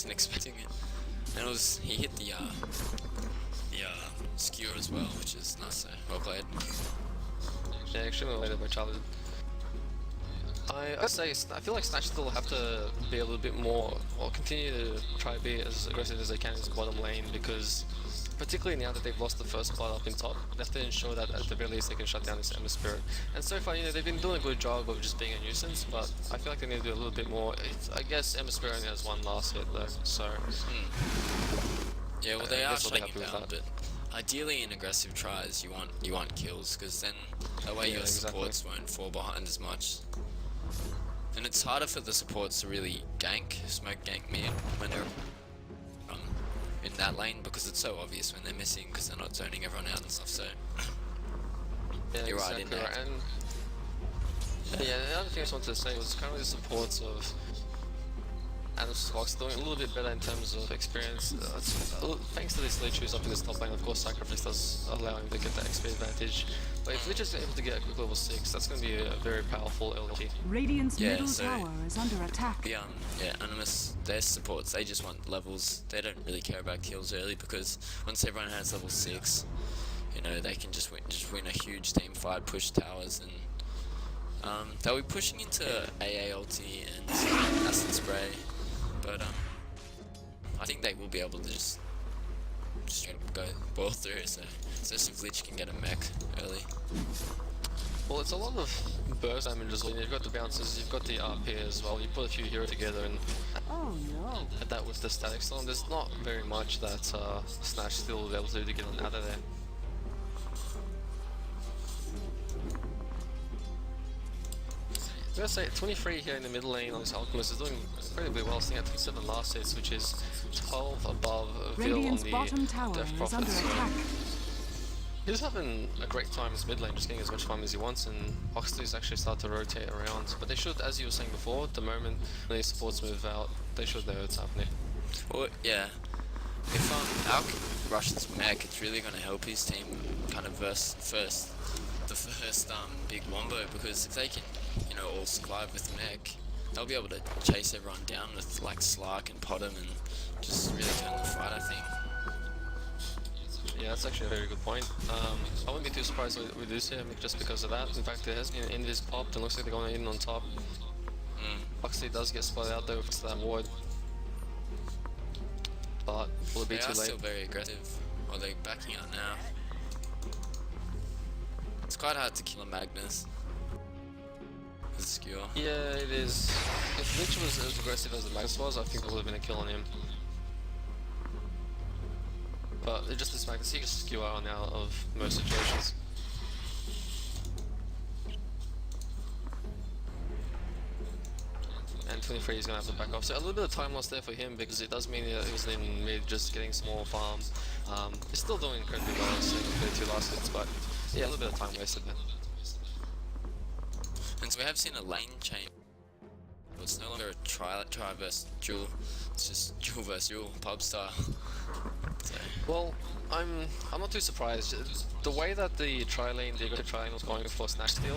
wasn't expecting it. And he hit the skewer as well, which is nice. So well played. Yeah, extremely well played by Charlie. I'd say I feel like Snatch still have to be a little bit more, or continue to try to be as aggressive as they can in this bottom lane, because particularly now that they've lost the first spot up in top, they have to ensure that at the very least they can shut down this Animus Spirit. And so far, they've been doing a good job of just being a nuisance, but I feel like they need to do a little bit more. I guess Animus Spirit only has one last hit though, so... Yeah, well they are shutting him down, but ideally in aggressive tries you want kills, because then that way your supports won't fall behind as much. And it's harder for the supports to really smoke gank mid when they're in that lane, because it's so obvious when they're missing because they're not zoning everyone out and stuff, so yeah, you're right in there. Right. And yeah, the other thing I just wanted to say was currently the supports of Animus Fox doing a little bit better in terms of experience. Thanks to this Lich who's up in this top lane, of course Sacrifice does allow him to get that XP advantage. But if Lich is able to get a quick level 6, that's going to be a very powerful LT. Radiant's middle tower is under attack. Yeah, Animus, their supports, they just want levels. They don't really care about kills early, because once everyone has level 6, they can just win a huge team fight, push towers, and they'll be pushing into AA ulti and acid spray. But I think they will be able to just go ball through, so especially if Lich can get a mech early. Well, it's a lot of burst damage as well. You've got the bounces, you've got the RP as well. You put a few heroes together and add that with the static storm. There's not very much that Snatch still will be able to do to get out of there. I'm gonna say 23 here in the middle lane on this Alchemist is doing incredibly well, sitting at 27 last hits, which is 12 above Vil on the bottom tower Death is Prophet. under attack. He's having a great time in this mid lane, just getting as much farm as he wants, and Oxley's actually start to rotate around. But they should, as you were saying before, the moment these supports move out, they should know what's happening. Well, yeah. If Alk rushes mech, it's really going to help his team kind of the first big wombo, because if they can, all survive with mech, they'll be able to chase everyone down with like Slark and Pot him and just really turn the fight, I think. Yeah, that's actually a very good point. I wouldn't be too surprised with this here just because of that. In fact, there has been an Invis popped and looks like they're going in on top. Oxley does get spotted out though for that ward. But will it be too late? They are still very aggressive. Or they're backing out now. It's quite hard to kill a Magnus. With a skewer. Yeah, it is. If Lich was as aggressive as the Magnus was, I think there would have been a kill on him. But just this Magnus, he gets skewer on now of most situations. And 23 is going to have to back off. So a little bit of time lost there for him, because it does mean that he was in mid just getting some more farm. He's still doing incredibly well, so 32 last hits, but yeah, a little bit of time wasted there. And so we have seen a lane change. It's no longer a try versus duel. It's just duel versus duel, pub style. So. Well, I'm not too surprised. The way that the aggressive tri lane was going for Snatch steal,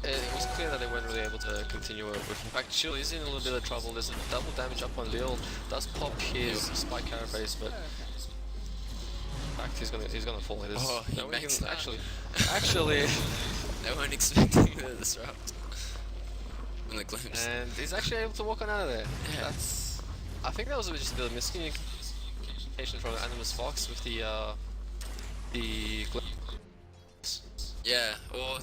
it was clear that they weren't really able to continue it with. In fact, Chill is in a little bit of trouble. There's a double damage up on Lil. Does pop his spike carapace, but in fact he's gonna fall. Oh, he makes that. Actually, they weren't expecting the disrupt. In the glimpse. And he's actually able to walk on out of there. Yeah. I think that was just a bit of miscommunication from Animus Fox with the glimpse. Yeah, or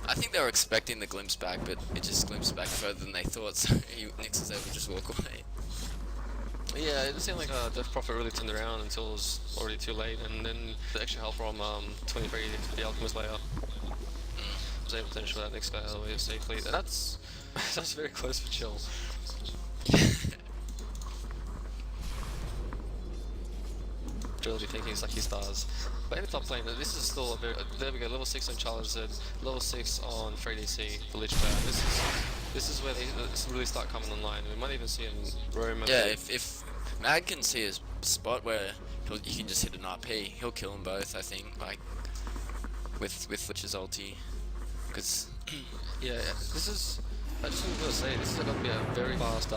I think they were expecting the glimpse back, but it just glimpsed back further than they thought, so Nyx was able to just walk away. Yeah, it seemed like Death Prophet really turned around until it was already too late, and then the extra help from 23, the Alchemist layer, was able to ensure that Nyx got out of the way safely. That's very close for Chill. Chill will be thinking he's lucky stars. But in the top lane, this is still a very... There we go, level 6 on Charizard, level 6 on 3DC for Lich player. This is where they really start coming online. We might even see him roam. Yeah, if Mag can see his spot where you can just hit an RP, he'll kill them both, I think, like, with Lich's ulti. Because... yeah, this is... I just wanted to say, this is going to be a very fast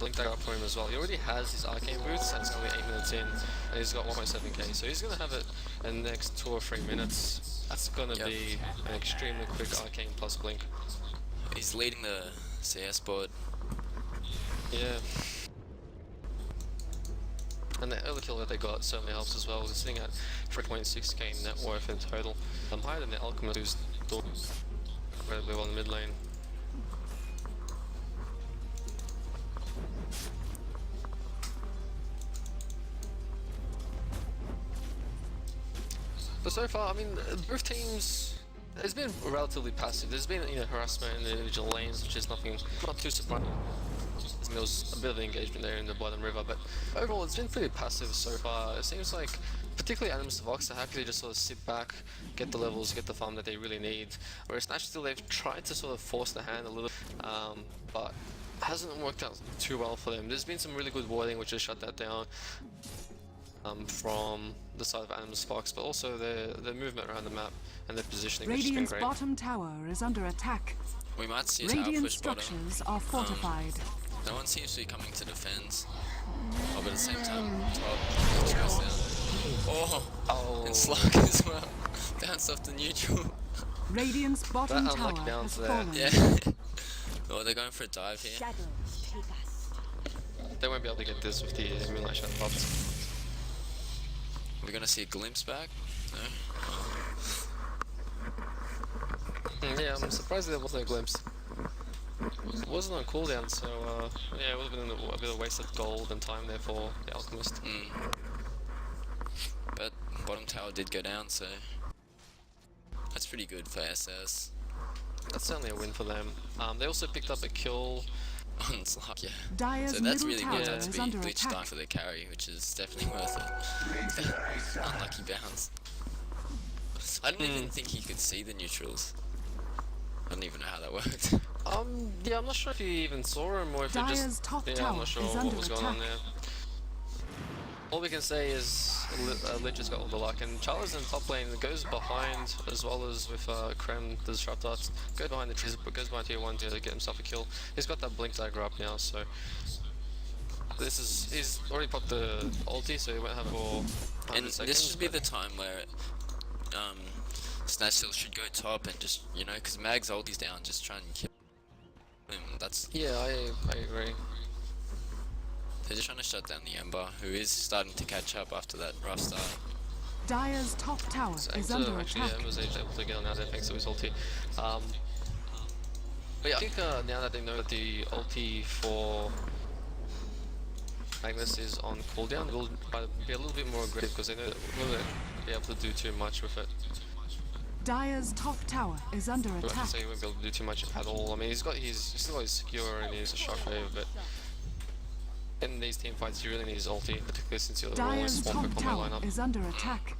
blink that up for him as well. He already has his arcane boots, and it's only 8 minutes in, and he's got 1.7k, so he's gonna have it in the next 2 or 3 minutes. That's gonna be an extremely quick arcane plus blink. He's leading the CS board. Yeah. And the early kill that they got certainly helps as well. They're sitting at 3.6k net worth in total. Higher than the Alchemist, who's doing incredibly well in the mid lane. But so far, I mean, both teams, it's been relatively passive. There's been, harassment in the individual lanes, which is not too surprising. There was a bit of engagement there in the bottom river, but overall it's been pretty passive so far. It seems like, particularly Animus and Vox, are happy to just sort of sit back, get the levels, get the farm that they really need. Whereas Snatch still, they've tried to sort of force the hand a little, but hasn't worked out too well for them. There's been some really good warding which has shut that down from the side of Animus Fox, but also their movement around the map and their positioning, which has been Radiant's great. bottom tower is under attack. We might see a tower Radiant push bottom. structures are fortified. No one seems to be coming to defense. Oh, but at the same time, top just goes down. Oh, and Slug as well. Bounced off the neutral. Radiant's bottom That tower unlucky bounce has there. fallen. Yeah. Oh, they're going for a dive here. They won't be able to get this with the Moonlight Shadow popped. We're gonna see a glimpse back. No? Yeah, I'm surprised there wasn't a glimpse. It wasn't on cooldown, so yeah, it would have been a bit of a waste of gold and time there for the Alchemist. But bottom tower did go down, so that's pretty good for SS. That's certainly a win for them. They also picked up a kill. On Slug, yeah. Dire's So that's middle really tower good to is be under glitch down attack. for the carry, which is definitely worth it. Unlucky bounce. I didn't even think he could see the neutrals. I don't even know how that worked. Yeah, I'm not sure if he even saw him or if it Dire's just. top Yeah, I'm tower not sure is what under was going on attack. there. All we can say is Lich has got all the luck, and Charles in top lane goes behind as well as with Krem, the Disrupt Arts, goes behind the trees, but goes behind tier 1 to get himself a kill. He's got that blink dagger up now, so he's already popped the ulti, so he won't have for 100 And seconds. this should be the time where Snatch Hill should go top and just, because Mag's ulti's down, just try and kill him. That's Yeah, I agree. They're just trying to shut down the Ember, who is starting to catch up after that rough start. Dire's top tower is under Actually, attack. yeah, was able to get on out there thanks to his ulti. But yeah, I think now that they know that the ulti for Magnus is on cooldown, they'll be a little bit more aggressive because they know that we won't be able to do too much with it. Dire's top tower is under But I can attack. say he won't be able to do too much at all. I mean, he's still got his secure and his shockwave, but in these team fights, you really need his ulti, particularly since you're rolling Dire's swamp top combo tower lineup. is under attack.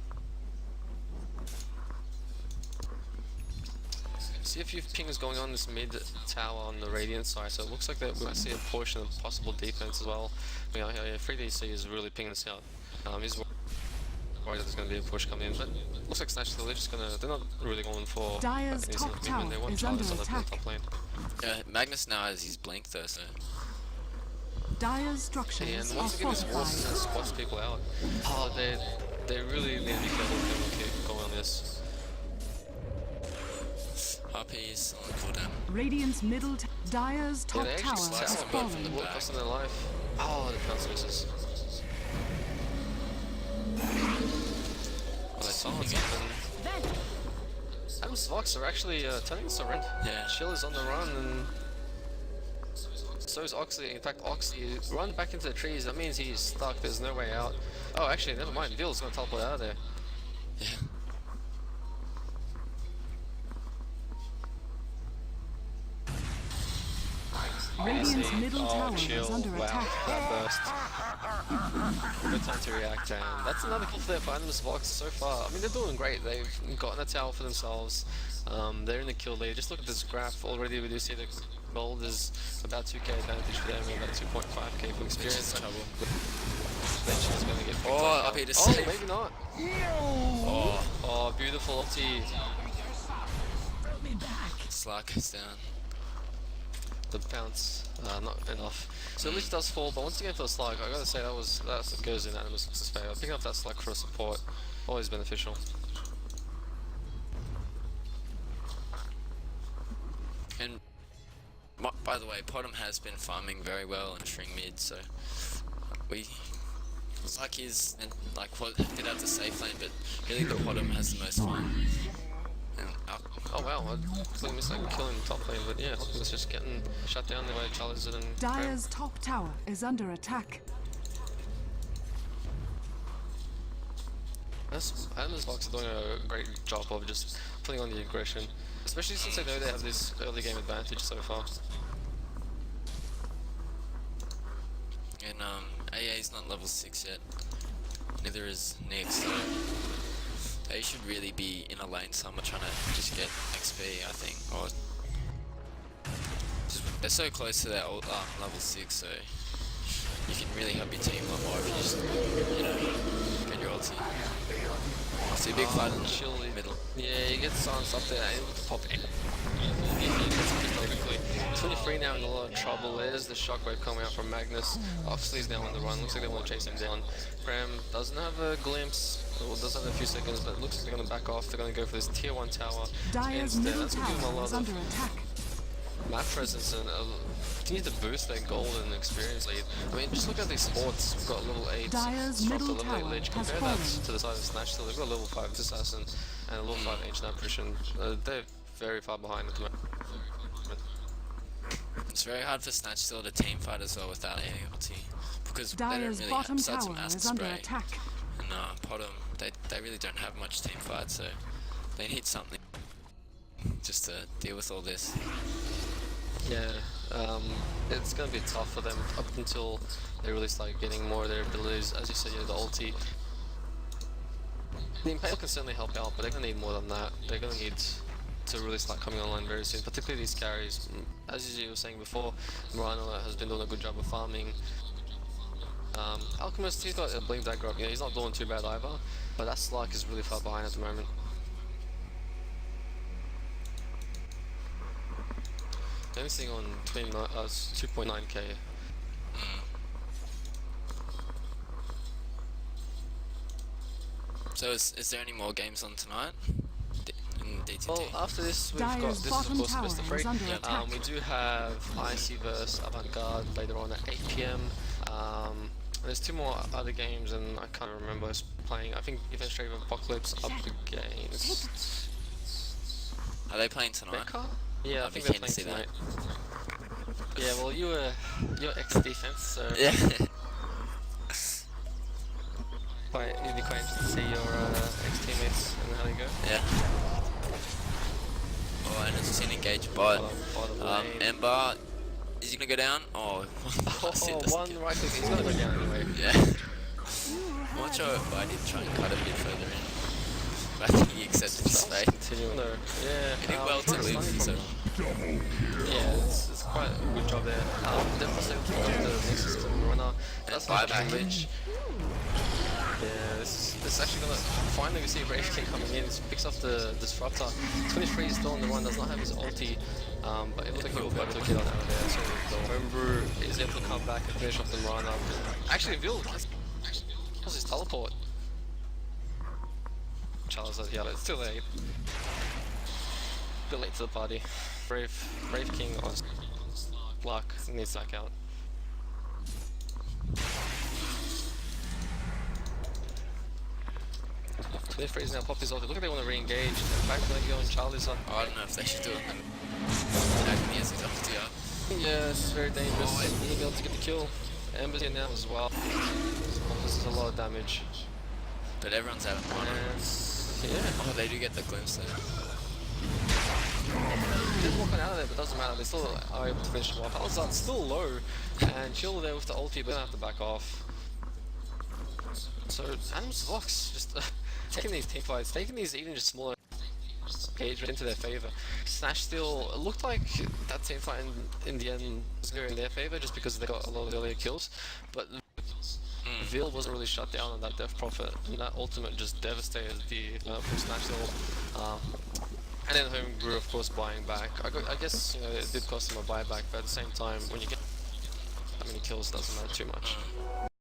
See a few pings going on this mid tower on the Radiant side, so it looks like that we might see a portion of possible defense as well. Yeah, 3DC is really pinging us out. He's worried that there's going to be a push coming in, but looks like Snatch they're just going to, they're not really going for Dire's an easy top movement. They tower want is Charles under on the attack. top lane. Yeah, Magnus now has his blink though, so Dire's And structures are once again, this forces and fortified. squats people out. Oh, they really need to be careful with them and keep going on this. RP is on cooldown. Radiant's middle Dire's Yeah, top they tower actually has slice them both fallen. from the what cost in their life. Oh, the pounce misses. Oh, they silence him. Animus Vox are actually turning surrender. Yeah. Chill is on the run, and so is Oxley. In fact, Oxley run back into the trees. That means he's stuck. There's no way out. Oh, actually, never mind. Vill's gonna teleport out of there. Yeah. Radiant's middle tower chill. is under Wow, attack. that burst. Good time to react, and that's another kill for their Animus Vox so far. I mean, they're doing great. They've gotten a tower for themselves. They're in the kill lead. Just look at this graph already. We do see the gold is about 2k advantage for them and about 2.5k for experience. Trouble. Eventually it's going to get picked Oh, up. up here to Oh, save. maybe not. Oh, Oh, beautiful ulti. Slug goes down. The bounce, not enough. So at least it does fall, but once again for the slug, I gotta say that goes in Animus' favour. Picking up that slug for support, always beneficial. And by the way, Potom has been farming very well and entering mid, so we like his and like what did have the safe lane, but really the Potom has the most farm. And Oh wow, I completely missed like killing the top lane, but yeah, Animus just getting shut down the way Charlie's it and Dire's top tower is under attack. Animus Box are doing a great job of just putting on the aggression, especially since they know they have this early game advantage so far. And AA's not level 6 yet. Neither is Nick, so they should really be in a lane somewhere trying to just get XP, I think. Or they're so close to their level 6, so you can really help your team a lot more if you just, you know, get your ulti. See a big fight in the middle. Yeah, he gets silenced up there and with the pop in. He gets picked up quickly. 23 now in a lot of trouble. There's the shockwave coming out from Magnus. Obviously he's now on the run. Looks like they want to chase him down. Graham doesn't have a glimpse. Well, does have a few seconds, but it looks like they're going to back off. They're going to go for this tier 1 tower. Dire's Instead, middle that's going to give them a tower lot is of under attack. map presence and continue to boost their gold and experience lead. I mean, just look at these sports. We've got level 8 Dire's Disrupt, middle Eliminate tower Lich. has Compare that fallen. to the side of Snatch. So they've got a level 5 Assassin and a level 5 Ancient Apparition. They're very far behind at the moment. It's very hard for Snatch still to team fight as well without AA ulti, because they don't Dire's really bottom besides tower Mask is under Spray attack. and Potom, they really don't have much team fight, so they need something just to deal with all this. Yeah, it's going to be tough for them up until they really start getting more of their abilities. As you said, the ulti. The Impale can certainly help out, but they're going to need more than that. They're going to need to really start coming online very soon, particularly these carries. As you were saying before, Morano has been doing a good job of farming. Alchemist, he's got a Bleem dagger up, he's not doing too bad either, but that Slark is really far behind at the moment. The only thing on 2.9k. So is there any more games on tonight? In DTT? Well, after this, we've got, Dire's this is of bottom course tower best of is 3. under attack. We do have Icy vs Avant-Garde later on at 8 PM. There's 2 more other games and I can't remember who's playing. I think Event Straight of Apocalypse up against Are they playing tonight? Becca? Yeah, I I'd be think they're keen to playing see that. tonight. Yeah, well you're ex-defense, so Yeah. you'd be quite interested to see your ex-teammates and how they go. Yeah. Oh, and it's an engaged bot. Bottom lane. Ember, is he gonna go down? Oh, One right click, he's gonna go down anyway. Yeah. Watch out if I did try and cut a bit further in. But I think he accepted his fate. Continuing though. Yeah. He did well to live, so. Yeah, it's quite a good job there. Definitely able to get the Nexus to runner. That's not buyback. a glitch. Yeah, this is actually gonna finally we see Brave King coming in. He picks up the Disruptor. 23 is still on the run, does not have his ulti, but it looks like he'll be able to get on out of there. So Homebrew is able to come back and finish off the run. Actually, Vil was his teleport. Charles says, yeah, it's too late. Bit late to the party. Brave King on luck needs back out. Their phrase now popped his ulti. Look like they want to re-engage. In fact, they're going to go on Charlie's up. I don't know if they should do it. Agony as his ulti up. Yeah, this is very dangerous. He may be able to get the kill. Ember's here now as well. This is a lot of damage. But everyone's out of mana. Yeah. Oh, they do get the glimpse there. Did walk on out of there, but doesn't matter. They still are able to finish him off. Alazard's still low, and Chill there with the ulti, but gonna have to back off. So Animus Vox just taking these team fights, taking these even just smaller engagement into their favor. Snatch still it looked like that team fight in the end was going in their favor just because they got a lot of earlier kills, but Vil wasn't really shut down on that Death Prophet, and that ultimate just devastated the from Snatch still. And then Homebrew, of course, buying back. I guess you know it did cost them a buyback, but at the same time, when you get that many kills. kills doesn't matter too much.